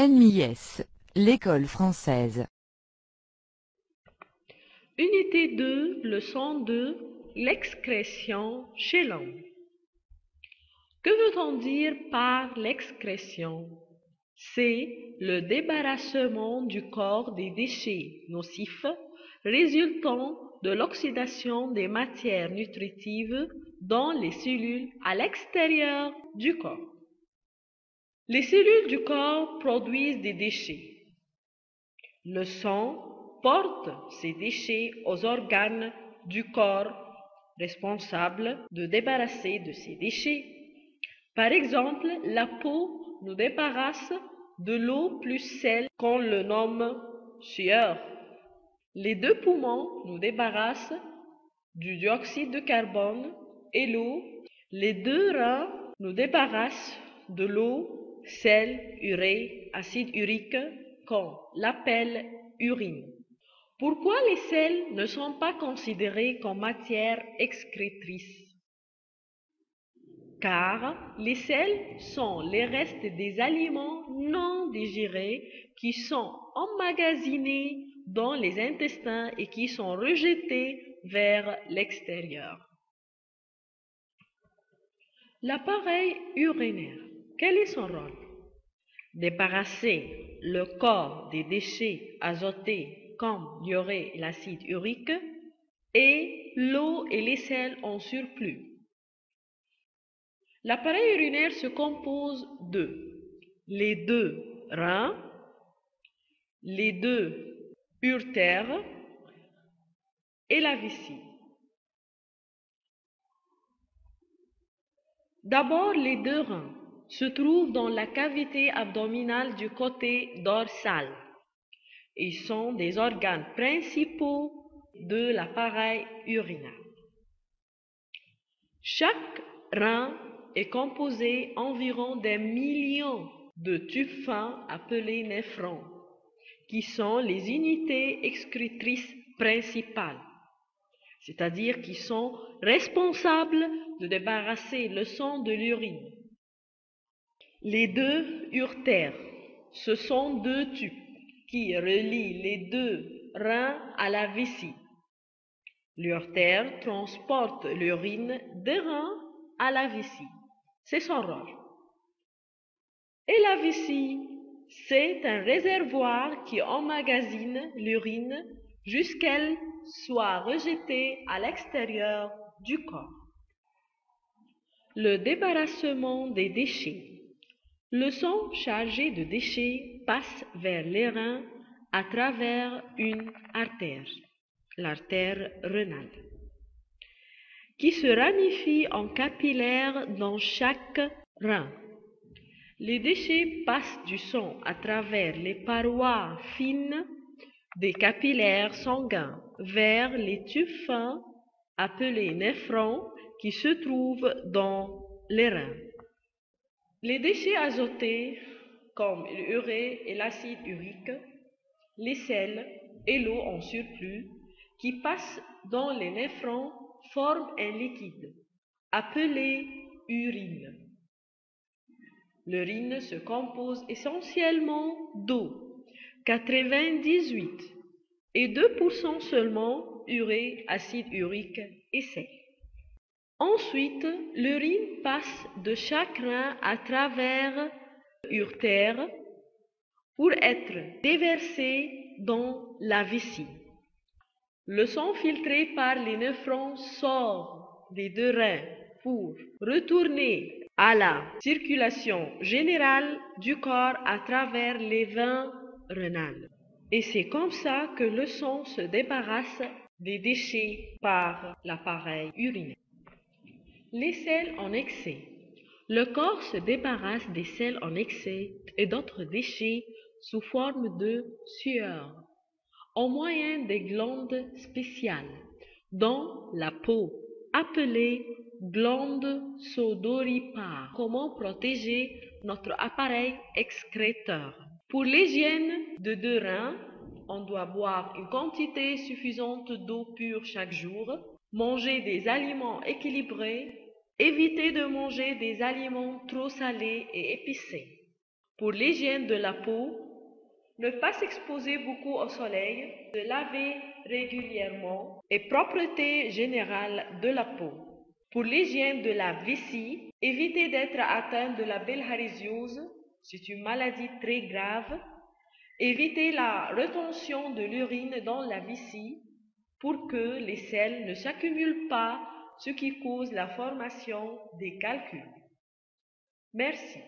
LMIS, l'école française. Unité 2, leçon 2, l'excrétion chez l'homme. Que veut-on dire par l'excrétion? C'est le débarrassement du corps des déchets nocifs résultant de l'oxydation des matières nutritives dans les cellules à l'extérieur du corps. Les cellules du corps produisent des déchets. Le sang porte ces déchets aux organes du corps responsables de débarrasser de ces déchets. Par exemple, la peau nous débarrasse de l'eau plus sel qu'on le nomme sueur. Les deux poumons nous débarrassent du dioxyde de carbone et l'eau. Les deux reins nous débarrassent de l'eau, sel, urée, acide urique qu'on l'appelle urine. Pourquoi les sels ne sont pas considérés comme matière excrétrice? Car les sels sont les restes des aliments non digérés qui sont emmagasinés dans les intestins et qui sont rejetés vers l'extérieur. L'appareil urinaire, quel est son rôle? Débarrasser le corps des déchets azotés comme l'urée et l'acide urique et l'eau et les sels en surplus. L'appareil urinaire se compose de les deux reins, les deux uretères et la vessie. D'abord, les deux reins se trouvent dans la cavité abdominale du côté dorsal. Ils sont des organes principaux de l'appareil urinaire. Chaque rein est composé environ d'un million de tubes fins appelés néphrons, qui sont les unités excrétrices principales, c'est-à-dire qui sont responsables de débarrasser le sang de l'urine. Les deux uretères, ce sont deux tubes qui relient les deux reins à la vessie. L'urtère transporte l'urine des reins à la vessie. C'est son rôle. Et la vessie, c'est un réservoir qui emmagasine l'urine jusqu'elle soit rejetée à l'extérieur du corps. Le débarrassement des déchets. Le sang chargé de déchets passe vers les reins à travers une artère, l'artère rénale, qui se ramifie en capillaire dans chaque rein. Les déchets passent du sang à travers les parois fines des capillaires sanguins vers les tubes fins appelés néphrons qui se trouvent dans les reins. Les déchets azotés comme l'urée et l'acide urique, les sels et l'eau en surplus qui passent dans les néphrons forment un liquide appelé urine. L'urine se compose essentiellement d'eau, 98, et 2% seulement urée, acide urique et sel. Ensuite, l'urine passe de chaque rein à travers l'urtère pour être déversée dans la vessie. Le sang filtré par les néphrons sort des deux reins pour retourner à la circulation générale du corps à travers les veines rénales. Et c'est comme ça que le sang se débarrasse des déchets par l'appareil urinaire. Les sels en excès. Le corps se débarrasse des sels en excès et d'autres déchets sous forme de sueur, au moyen des glandes spéciales dans la peau, appelées glandes sudoripares. Comment protéger notre appareil excréteur? Pour l'hygiène de deux reins, on doit boire une quantité suffisante d'eau pure chaque jour, manger des aliments équilibrés, éviter de manger des aliments trop salés et épicés. Pour l'hygiène de la peau, ne pas s'exposer beaucoup au soleil, se laver régulièrement et propreté générale de la peau. Pour l'hygiène de la vessie, évitez d'être atteint de la bilharziose, c'est une maladie très grave. Évitez la rétention de l'urine dans la vessie pour que les sels ne s'accumulent pas, ce qui cause la formation des calculs. Merci.